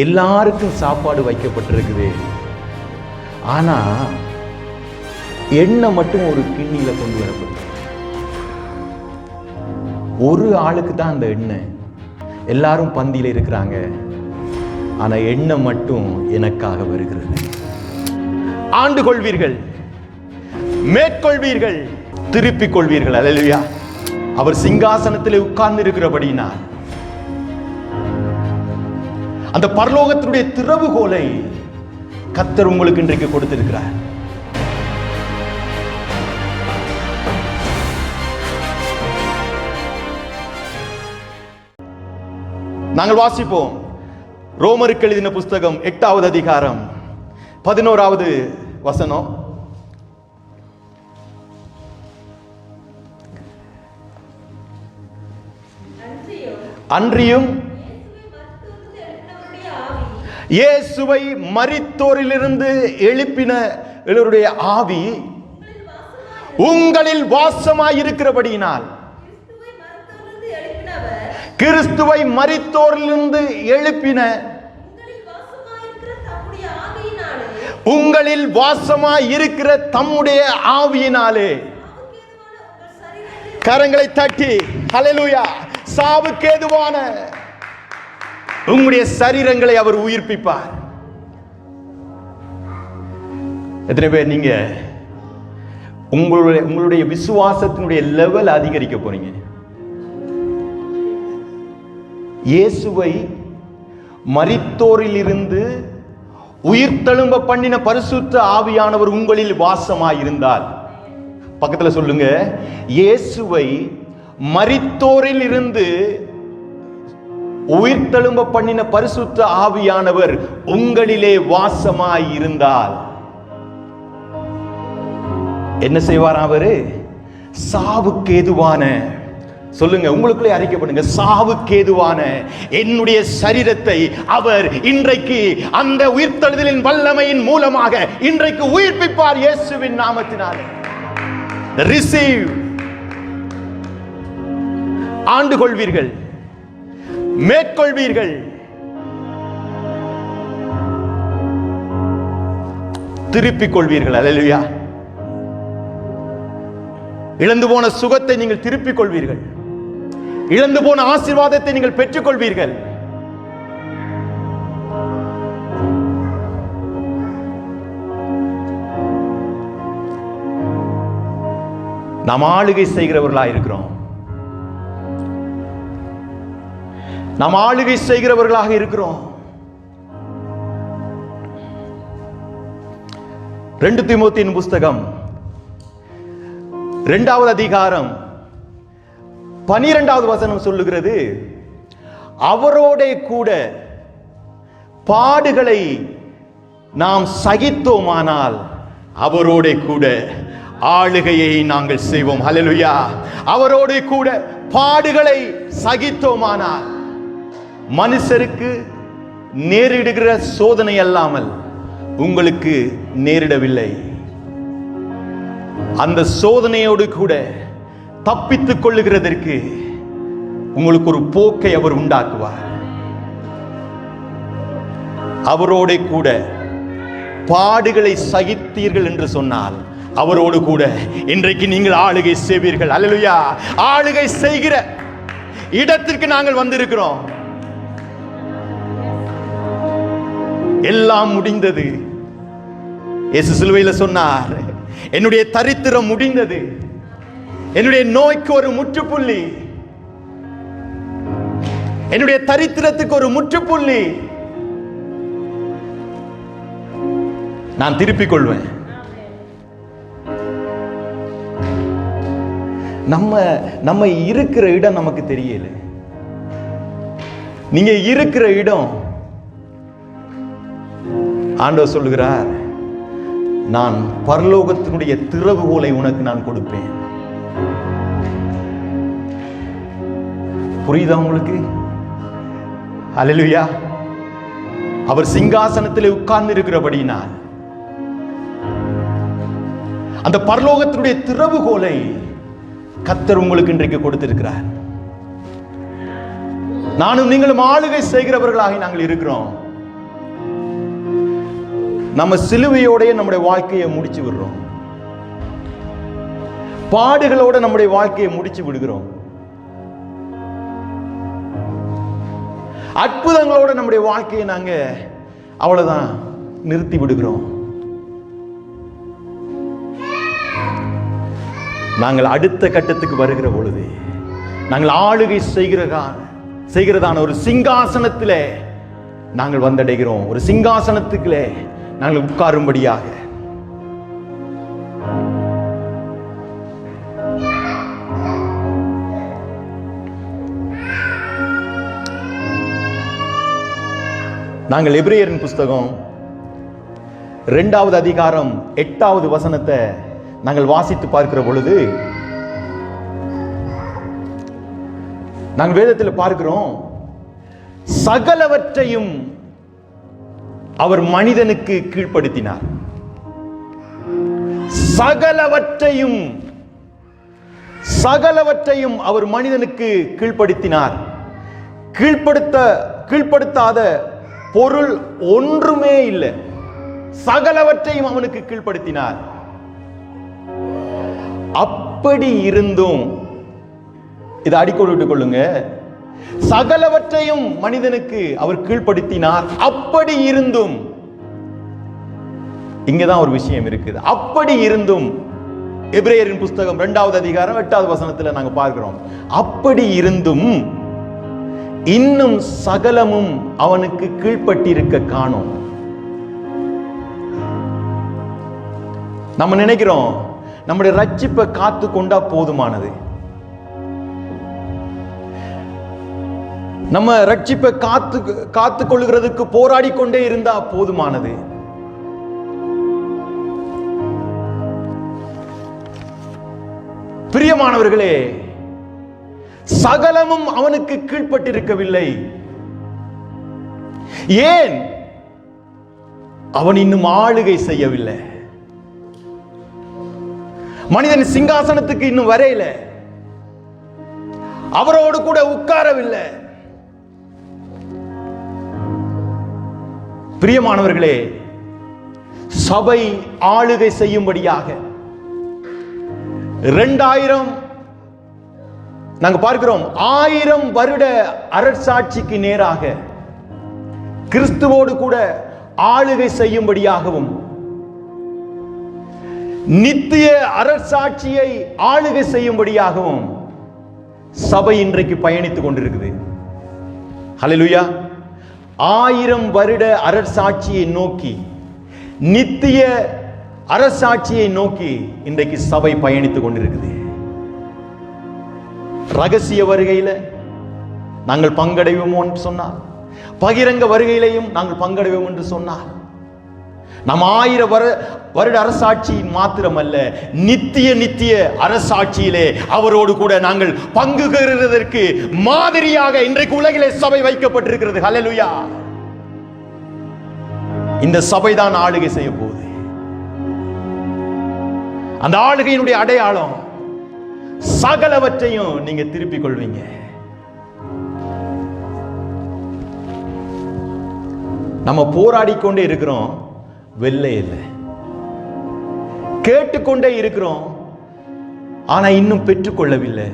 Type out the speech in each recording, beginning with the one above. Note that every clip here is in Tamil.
எல்லாருக்கும் சாப்பாடு வைக்கப்பட்டிருக்குது. ஆனா எண்ணெய் மட்டும் ஒரு கிண்ணியில கொண்டு வரப்படும். ஒரு ஆளுக்கு தான் அந்த எண்ணெய். எல்லாரும் பந்தியில இருக்கிறாங்க, ஆனா எண்ணெய் மட்டும் எனக்காக வருகிறது. ஆண்டு கொள்வீர்கள், மேற்கொள்வீர்கள், திருப்பிக் கொள்வீர்கள். அல்லேலூயா. அவர் சிங்காசனத்தில் உட்கார்ந்து இருக்கிறபடியினால் அந்த பரலோகத்தினுடைய திறவுகோலை கர்த்தர் உங்களுக்கு இன்றைக்கு கொடுத்திருக்கிறார். நாங்கள் வாசிப்போம். ரோமருக்கு எழுதின புஸ்தகம் 8வது அதிகாரம் 11வது வசனம். அன்றியும் இயேசுவை மரித்தோரிலிருந்து எழுப்பினவருடைய ஆவி உங்களில் வாசமாயிருக்கிறபடியினால், கிறிஸ்துவை மரித்தோரிலிருந்து எழுப்பின உங்களில் வாசமாயிருக்கிற தம்முடைய ஆவியினாலே. கரங்களை தட்டி ஹல்லேலூயா. சாவுக்கேதுவான உங்களுடைய சரீரங்களை அவர் உயிர்ப்பிப்பார். எத்தனை பேர் நீங்க உங்களுடைய விசுவாசத்தினுடைய லெவல் அதிகரிக்க போறீங்க? இயேசுவை மரித்தோரில் இருந்து உயிர்த்தெழும்ப பண்ணின பரிசுத்த ஆவியானவர் உங்களில் வாசமாயிருந்தால், பக்கத்துல சொல்லுங்க, இயேசுவை மரித்தோரில் இருந்து உயிர்த்தெழும்ப பண்ணின பரிசுத்த ஆவியானவர் உங்களிலே வாசமாயிருந்தால் என்ன செய்வார்? அவரு சாவுக்கு ஏதுவான, சொல்லுங்க, உங்களுக்குள்ளே அறிக்கை பண்ணுங்க, சாவுக்கு ஏதுவான என்னுடைய சரீரத்தை அவர் இன்றைக்கு அந்த உயிர்த்தெழுதலின் வல்லமையின் மூலமாக இன்றைக்கு உயிர்ப்பிப்பார் இயேசுவின் நாமத்தினாலே. ரிசீவ். ஆண்டு கொள்வீர்கள், மேற்கொள்வீர்கள், திருப்பிக் கொள்வீர்கள். அல்லேலூயா. இழந்து போன சுகத்தை நீங்கள் திருப்பிக் கொள்வீர்கள். இழந்து போன ஆசீர்வாதத்தை நீங்கள் பெற்றுக் கொள்வீர்கள். நாம் ஆளுகை செய்கிறவர்களாக இருக்கிறோம். நாம் ஆளுகை செய்கிறவர்களாக இருக்கிறோம். 2 தீமோத்தேயுவின் புஸ்தகம் 2வது அதிகாரம் 12வது வசனம் சொல்லுகிறது, அவரோட கூட பாடுகளை நாம் சகித்தோமானால் அவரோட கூட ஆளுகையை நாங்கள் செய்வோம். ஹல்லேலூயா. அவரோடு கூட பாடுகளை சகித்தோமானால், மனுஷருக்கு நேரிடுகிற சோதனை அல்லாமல் உங்களுக்கு நேரிடவில்லை. அந்த சோதனையோடு கூட தப்பித்துக் கொள்ளுகிறதற்கு உங்களுக்கு ஒரு போக்கை அவர் உண்டாக்குவார். அவரோடு கூட பாடுகளை சகித்தீர்கள் என்று சொன்னால் அவரோடு கூட இன்றைக்கு நீங்கள் ஆளுகை செய்வீர்கள். அல்லேலூயா. ஆளுகை செய்கிற இடத்திற்கு நாங்கள் வந்திருக்கிறோம். எல்லாம் முடிந்தது. இயேசு சிலுவையில் சொன்னார், என்னுடைய தரித்திரம் முடிந்தது, என்னுடைய நோய்க்கு ஒரு முற்றுப்புள்ளி, என்னுடைய தரித்திரத்துக்கு ஒரு முற்றுப்புள்ளி நான் திருப்பிக் கொள்வேன். நம்ம இருக்கிற இடம் நமக்கு தெரியல. நீங்க இருக்கிற இடம், ஆண்டவர் சொல்லுகிறார், நான் பரலோகத்தினுடைய திறவுகோலை உனக்கு நான் கொடுப்பேன். புரியுதா உங்களுக்கு? அல்லேலூயா. அவர் சிங்காசனத்தில் உட்கார்ந்து இருக்கிறபடியினால் அந்த பரலோகத்தினுடைய திறவுகோலை கர்த்தர் உங்களுக்கு இன்றைக்கு கொடுத்திருக்கிறார். நானும் நீங்களும் ஆளுகை செய்கிறவர்களாக நாங்கள் இருக்கிறோம். நம்ம சிலுவையோடைய நம்முடைய வாழ்க்கையை முடிச்சு விடுறோம். பாடுகளோட நம்முடைய வாழ்க்கையை முடிச்சு விடுகிறோம். அற்புதங்களோட நம்முடைய வாழ்க்கையை நாங்க அவ்வளவுதான் நிறுத்தி விடுகிறோம். நாங்கள் அடுத்த கட்டத்துக்கு வருகிற பொழுது நாங்கள் ஆளுகை செய்கிறதான ஒரு சிங்காசனத்திலே நாங்கள் வந்தடைகிறோம். ஒரு சிங்காசனத்துக்குள்ளே நாங்கள் உட்காரும்படியாக. நாங்கள் எபிரேயரின் புஸ்தகம் 2வது அதிகாரம் 8வது வசனத்தை நாங்கள் வாசித்து பார்க்கிற பொழுது நாங்கள் வேதத்தில் பார்க்கிறோம், சகலவற்றையும் அவர் மனிதனுக்கு கீழ்ப்படுத்தினார். சகலவற்றையும் அவர் மனிதனுக்கு கீழ்ப்படுத்தினார். கீழ்ப்படுத்தாத பொருள் ஒன்றுமே இல்லை. சகலவற்றையும் அவனுக்கு கீழ்ப்படுத்தினார். அப்படி இருந்தும், இதை அடிக்கோடு விட்டுக் கொள்ளுங்க, சகலவற்றையும் மனிதனுக்கு அவர் கீழ்ப்படுத்தினார். அப்படி இருந்தும், இங்கதான் ஒரு விஷயம் இருக்குது. அப்படி இருந்தும் எபிரேயரின் புஸ்தகம் 2வது அதிகாரம் 8வது வசனத்தில் நாங்க பார்க்கிறோம், அப்படி இருந்தும் இன்னும் சகலமும் அவனுக்கு கீழ்ப்பட்டிருக்க காணோம். நம்ம நினைக்கிறோம் நம்முடைய ரட்சிப்பை காத்து கொண்டா போதுமானது. நம்ம ரட்சிப்பை காத்து கொள்கிறதுக்கு போராடி கொண்டே இருந்தா போதுமானது. பிரியமானவர்களே, சகலமும் அவனுக்கு கீழ்ப்பட்டிருக்கவில்லை. ஏன்? அவன் இன்னும் ஆளுகை செய்யவில்லை. மனிதன் சிங்காசனத்துக்கு இன்னும் வரையில, அவரோடு கூட உட்காரவில்லை. பிரியமானவர்களே, சபை ஆளுகை செய்யும்படியாக 2000 நாங்க பார்க்கிறோம், 1000 வருட அரசாட்சிக்கு நேராக கிறிஸ்துவோடு கூட ஆளுகை செய்யும்படியாகவும் நித்திய அரசாட்சியை ஆளுகை செய்யும்படியாகவும் சபை இன்றைக்கு பயணித்துக் கொண்டிருக்குது. ஹல்லேலூயா. 1000 வருட அரசாட்சியை நோக்கி, நித்திய அரசாட்சியை நோக்கி இன்றைக்கு சபை பயணித்துக் கொண்டிருக்குது. ரகசிய வருகையில நாங்கள் பங்கடைவோம் என்று சொன்னார், பகிரங்க வருகையிலையும் நாங்கள் பங்கடைவோம் என்று சொன்னார். நம் 1000 வருட அரசாட்சி மாத்திரமல்ல, நித்திய அரசாட்சியிலே அவரோடு கூட நாங்கள் பங்குகிறதற்கு மாதிரியாக இன்றைக்கு உலகிலே சபை வைக்கப்பட்டிருக்கிறது. ஹல்லேலூயா. இந்த சபைதான் ஆளுகை செய்ய போகுது. அந்த ஆளுகையினுடைய அடையாளம், சகலவற்றையும் நீங்க திருப்பிக் கொள்வீங்க. நம்ம போராடி கொண்டே இருக்கிறோம், வெல்ல இல்லை. கேட்டுக்கொண்டே இருக்கிறோம், ஆனா இன்னும் பெற்றுக்கொள்ளவில்லை.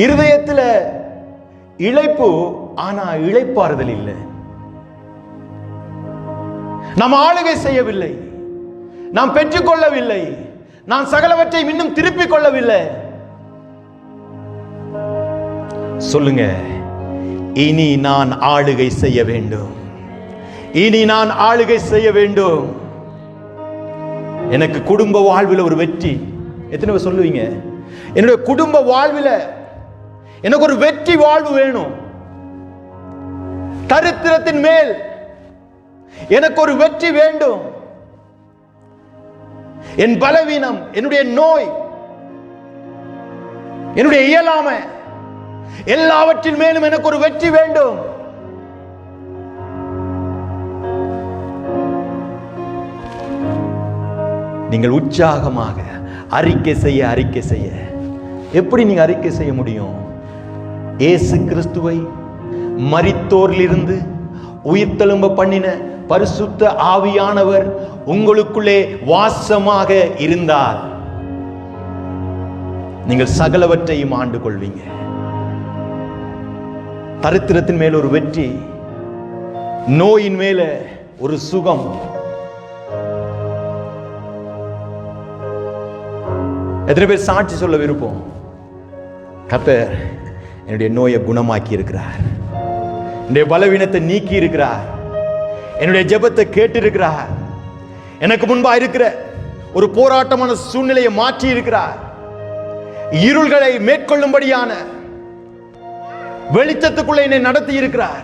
இருதயத்துல இளைப்பு, ஆனா இளைப்பாறுதல் இல்லை. நாம் ஆளுகை செய்யவில்லை, நாம் பெற்றுக்கொள்ளவில்லை, நான் சகலவற்றை இன்னும் திருப்பிக் கொள்ளவில்லை. சொல்லுங்க, இனி நான் ஆளுகை செய்ய வேண்டும், இனி நான் ஆளுகை செய்ய வேண்டும். எனக்கு குடும்ப வாழ்வில் ஒரு வெற்றி. எத்தனை பேர் சொல்லுவீங்க, என்னுடைய குடும்ப வாழ்வில் எனக்கு ஒரு வெற்றி வாழ்வு வேணும். தரித்திரத்தின் மேல் எனக்கு ஒரு வெற்றி வேண்டும். என் பலவீனம், என்னுடைய நோய், என்னுடைய இயலாமை, எல்லாவற்றின் மேலும் எனக்கு ஒரு வெற்றி வேண்டும். நீங்கள் உற்சாகமாக அறிக்கை செய்ய எப்படி நீங்க அறிக்கை செய்ய முடியும்? இயேசு கிறிஸ்துவை மரித்தோரிலிருந்து உயிர்த்தெழும்ப பண்ணின பரிசுத்த ஆவியானவர் உங்களுக்குள்ளே வாசமாக இருந்தால் நீங்கள் சகலவற்றையும் ஆண்டு கொள்வீங்க. தரித்திரத்தின் மேல் ஒரு வெற்றி, நோயின் மேல ஒரு சுகம். எத்தனை பேர் சாட்சி சொல்ல விருப்பம்? கர்த்தர் என்னுடைய நோயை குணமாக்கி இருக்கிறார், என்னுடைய பலவீனத்தை நீக்கி இருக்கிறார், என்னுடைய ஜெபத்தை கேட்டு இருக்கிறார், எனக்கு முன்பா இருக்கிற ஒரு போராட்டமான சூழ்நிலையை மாற்றி இருக்கிறார், இருள்களை மேற்கொள்ளும்படியான வெளிச்சத்துக்குள்ள என்னை நடத்தி இருக்கிறார்.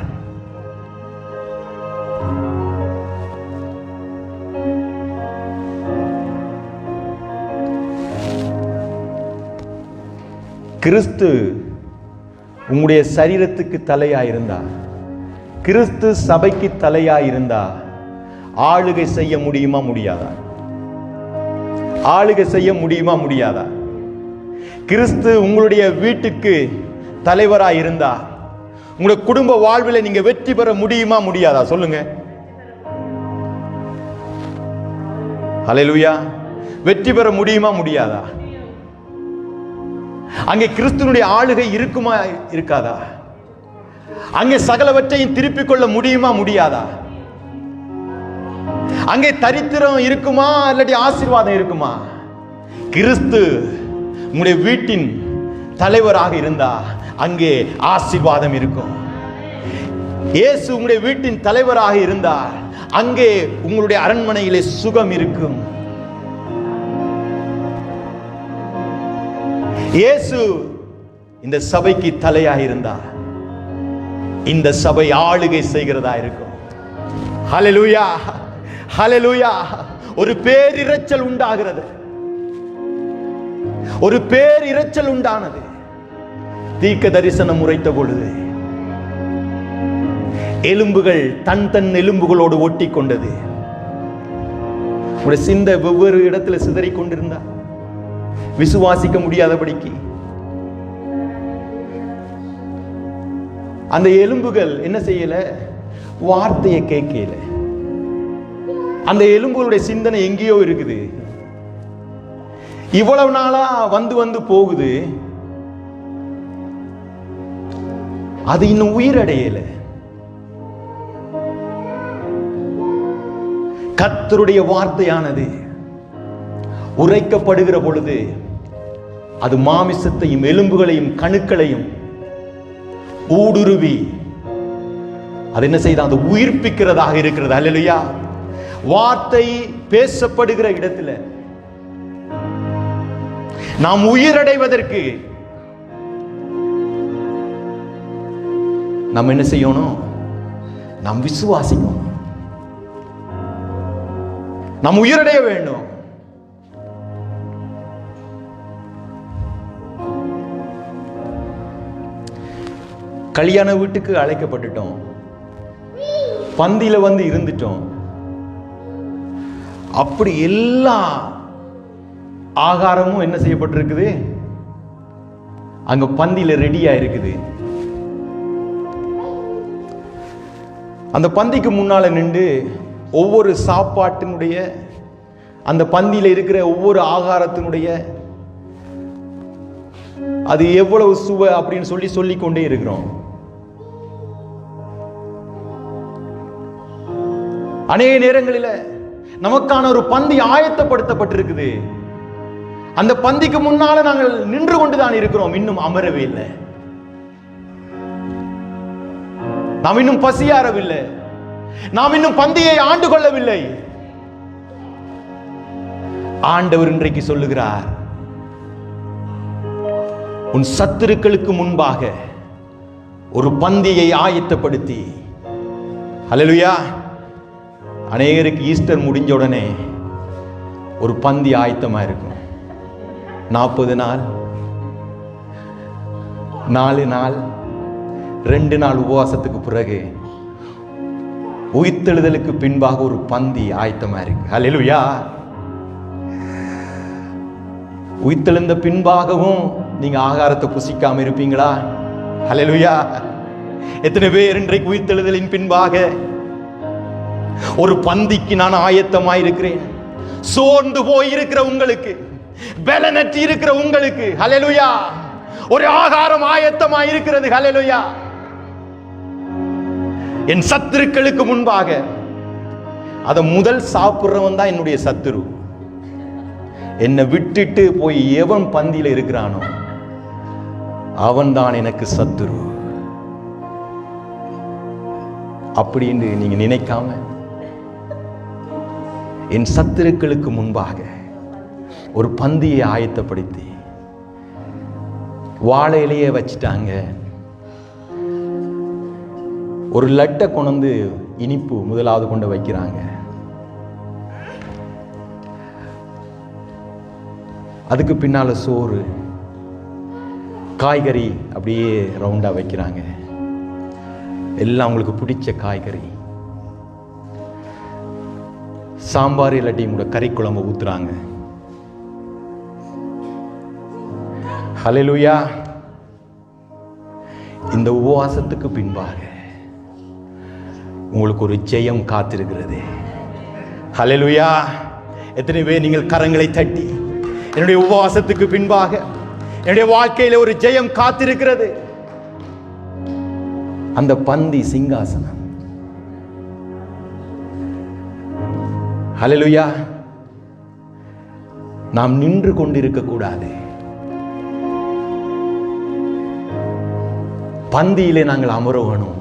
கிறிஸ்து உங்களுடைய சரீரத்துக்கு தலையாயிருந்தா, கிறிஸ்து சபைக்கு தலையாயிருந்தா ஆளுகை செய்ய முடியுமா முடியாதா? ஆளுகை செய்ய முடியுமா முடியாதா? கிறிஸ்து உங்களுடைய வீட்டுக்கு தலைவராய் இருந்தா உங்களுடைய குடும்ப வாழ்வில் நீங்க வெற்றி பெற முடியுமா முடியாதா? சொல்லுங்க. ஹல்லேலூயா. வெற்றி பெற முடியுமா முடியாதா? அங்கே கிறிஸ்துனுடைய ஆளுகை இருக்குமா இருக்காதா? அங்கே சகலவற்றையும் திருப்பிக் கொள்ள முடியுமா முடியாதா? அங்கே தரித்திரம் இருக்குமா இல்லாட்டி ஆசீர்வாதம் இருக்குமா? கிறிஸ்து உங்களுடைய வீட்டின் தலைவராக இருந்தா அங்கே ஆசீர்வாதம் இருக்கும். இயேசு உங்களுடைய வீட்டின் தலைவராக இருந்தால் அங்கே உங்களுடைய அரண்மனையிலே சுகம் இருக்கும். இயேசு இந்த சபைக்கு தலையாக இருந்தா இந்த சபை ஆளுகை செய்கிறதா இருக்கும். ஹல்லேலூயா, ஹல்லேலூயா. ஒரு பேரிரைச்சல் உண்டாகிறது, ஒரு பேரிரைச்சல் உண்டானது. தீர்க்க தரிசனம் உரைத்த பொழுது எலும்புகள் தன் தன் எலும்புகளோடு ஒட்டி கொண்டது. உடைய சிந்தை வெவ்வேறு இடத்துல சிதறிக் கொண்டிருந்தா விசுவாசிக்க முடியாதபடிக்கு அந்த எலும்புகள் என்ன செய்யல? வார்த்தையை கேட்கல. அந்த எலும்புகளுடைய சிந்தனை எங்கேயோ இருக்குது. இவ்வளவு நாளா வந்து வந்து போகுது, அது இன்னும் உயிரடையல. கர்த்தருடைய வார்த்தையானது உரைக்கப்படுகிற பொழுது அது மாமிசத்தையும் எலும்புகளையும் கணுக்களையும் ஊடுருவி அது என்ன செய்த? அது உயிர்ப்பிக்கிறதாக இருக்கிறது. அல்லேலூயா. வார்த்தை பேசப்படுகிற இடத்துல நாம் உயிரடைவதற்கு நாம் என்ன செய்யணும்? நாம் விசுவாசிக்கணும். நாம் உயிரடைய வேண்டும். கல்யாண வீட்டுக்கு அழைக்கப்பட்டுட்டோம், பந்தியில வந்து இருந்துட்டோம். அப்படி எல்லா ஆகாரமும் என்ன செய்யப்பட்டிருக்குது? அங்க பந்தியில ரெடியா இருக்குது. அந்த பந்திக்கு முன்னால நின்று ஒவ்வொரு சாப்பாட்டினுடைய அந்த பந்தியில இருக்கிற ஒவ்வொரு ஆகாரத்தினுடைய அது எவ்வளவு சுவை அப்படின்னு சொல்லிக் கொண்டே இருக்கிறோம். அநேக நேரங்களில் நமக்கான ஒரு பந்தி ஆயத்தப்படுத்தப்பட்டிருக்குது. அந்த பந்திக்கு முன்னால நாங்கள் நின்று கொண்டுதான் இருக்கிறோம், இன்னும் அமரவே இல்லை. நாம் இன்னும் பசியாறவில்லை, நாம் இன்னும் பந்தியை ஆண்டு கொள்ளவில்லை. ஆண்டவர் இன்றைக்கு சொல்லுகிறார், உன் சத்துருக்களுக்கு முன்பாக ஒரு பந்தியை ஆயத்தப்படுத்தி. ஹல்லேலூயா. அநேகருக்கு ஈஸ்டர் முடிஞ்ச உடனே ஒரு பந்தி ஆயத்தமா இருக்கும். 40 நாள், 4 நாள், 2 நாள் உபவாசத்துக்கு பிறகு உயிர்த்தெழுதலுக்கு பின்பாக ஒரு பந்தி ஆயத்தமா இருக்கு. ஹல்லேலூயா. உயிர்த்தெழுந்த பின்பாகவும் நீங்க ஆகாரத்தை புசிக்காம இருப்பீங்களா? ஹல்லேலூயா. எத்தனை பேர் இன்றைக்கு உயிர்த்தெழுதலின் பின்பாக ஒரு பந்திக்கு நான் ஆயத்தமாயிருக்கிறேன். சோர்ந்து போயிருக்கிற உங்களுக்கு, பலனற்று இருக்கிற உங்களுக்கு, ஹல்லேலூயா, ஒரு ஆகாரம் ஆயத்தமாயிருக்கிறது. ஹல்லேலூயா. என் சத்துருக்களுக்கு முன்பாக அதை முதல் சாப்பிடுறவன் தான் என்னுடைய சத்துரு. என்னை விட்டுட்டு போய் எவன் பந்தியில இருக்கிறானோ அவன் தான் எனக்கு சத்துரு. அப்படின்னு நீங்க நினைக்காம, என் சத்துருக்களுக்கு முன்பாக ஒரு பந்தியை ஆயத்தப்படுத்தி வாழை இலையே வச்சுட்டாங்க. ஒரு லட்டை கொண்டு இனிப்பு முதலாவது கொண்டு வைக்கிறாங்க. அதுக்கு பின்னால சோறு, காய்கறி அப்படியே ரவுண்டா வைக்கிறாங்க. எல்லாம் உங்களுக்கு பிடிச்ச காய்கறி, சாம்பார் இல்லாட்டியும் கூட கறி குழம்பு ஊத்துறாங்க. ஹல்லேலூயா. இந்த உபவாசத்துக்கு பின்பாக உங்களுக்கு ஒரு ஜெயம் காத்திருக்கிறது. ஹல்லேலூயா. எத்தனை பேர் நீங்கள் கரங்களை தட்டி, என்னுடைய உபவாசத்துக்கு பின்பாக என்னுடைய வாழ்க்கையில ஒரு ஜெயம் காத்திருக்கிறது. அந்த பந்தி சிங்காசனம். ஹல்லேலூயா. நாம் நின்று கொண்டிருக்க கூடாது. பந்தியிலே நாங்கள் அமர வேணும்.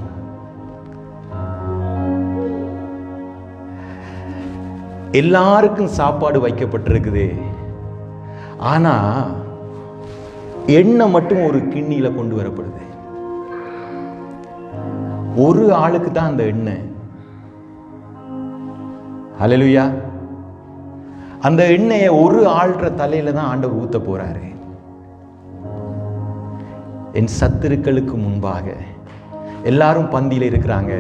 எல்லாருக்கும் சாப்பாடு வைக்கப்பட்டிருக்குது. ஆனா எண்ணெய் மட்டும் ஒரு கிண்ணியில கொண்டு வரப்படுது. ஒரு ஆளுக்கு தான் அந்த எண்ணெய். ஹல்லேலூயா. அந்த எண்ணெயை ஒரு ஆள்ற தலையில தான் ஆண்டவர் ஊத்த போறாரு. என் சத்துருக்களுக்கு முன்பாக எல்லாரும் பந்தியில இருக்கிறாங்க,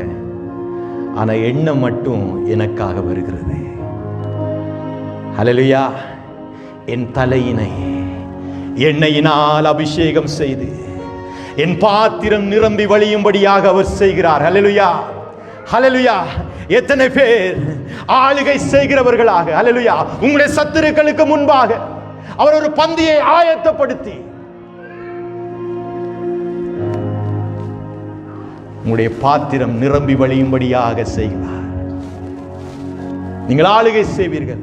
ஆனா எண்ணெய் மட்டும் எனக்காக வருகிறது. ஹல்லேலூயா. என் தலையினை எண்ணெயினால் அபிஷேகம் செய்து என் பாத்திரம் நிரம்பி வழியும்படியாக அவர் செய்கிறார். ஹல்லேலூயா. ஹல்லேலூயா. எத்தனை பேர் ஆளுகை செய்கிறவர்களாக, ஹல்லேலூயா, உங்களுடைய சத்துருக்களுக்கு முன்பாக அவர் ஒரு பந்தியை ஆயத்தப்படுத்தி உங்களுடைய பாத்திரம் நிரம்பி வழியும்படியாக செய்கிறார். நீங்கள் ஆளுகை செய்வீர்கள்.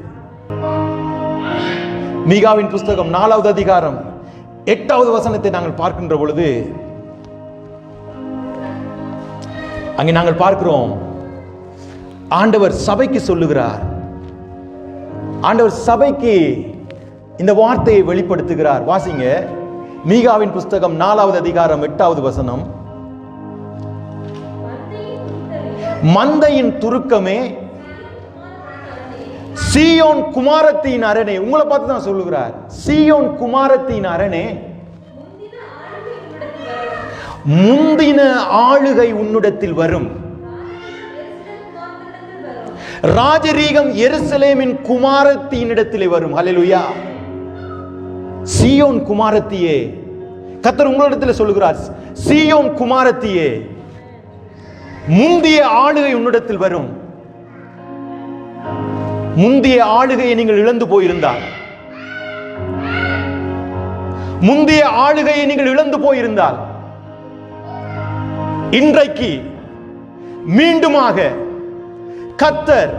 மீகாவின் புஸ்தகம் 4வது அதிகாரம் 8வது வசனத்தை நாங்கள் பார்க்கின்ற பொழுது அங்கே நாங்கள் பார்க்கிறோம், ஆண்டவர் சபைக்கு சொல்லுகிறார். ஆண்டவர் சபைக்கு இந்த வார்த்தையை வெளிப்படுத்துகிறார். வாசிங்க, மீகாவின் புஸ்தகம் 4வது அதிகாரம் 8வது வசனம். மந்தையின் துருக்கமே, சீயோன் குமாரத்தின் அரணே. உங்களை பார்த்து தான் சொல்லுகிறார். சீயோன் குமாரத்தின் அரணே, முந்தின ஆளுகை உன்னிடத்தில் வரும். ராஜரீகம் எருசலேமின் குமாரத்தினிடத்திலே வரும். ஹல்லேலூயா. சீயோன் குமாரத்தியே, கர்த்தர் உங்களிடத்தில் சொல்லுகிறார், சீயோன் குமாரத்தியே, முந்திய ஆளுகை உன்னிடத்தில் வரும். முந்திய ஆளுகையை நீங்கள் இழந்து போயிருந்தால், முந்திய ஆளுகையை நீங்கள் இழந்து போயிருந்தால், இன்றைக்கு மீண்டுமாக கர்த்தர்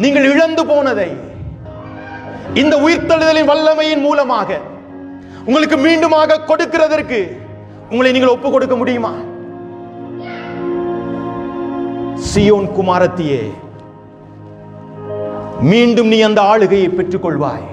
நீங்கள் இழந்து போனதை இந்த உயிர்த்தெழுதலின் வல்லமையின் மூலமாக உங்களுக்கு மீண்டுமாக கொடுக்கிறதற்கு உங்களை நீங்கள் ஒப்பு கொடுக்க முடியுமா? சீயோன் குமாரத்தியே, மீண்டும் நீ அந்த ஆளுகையை பெற்றுக் கொள்வாய்.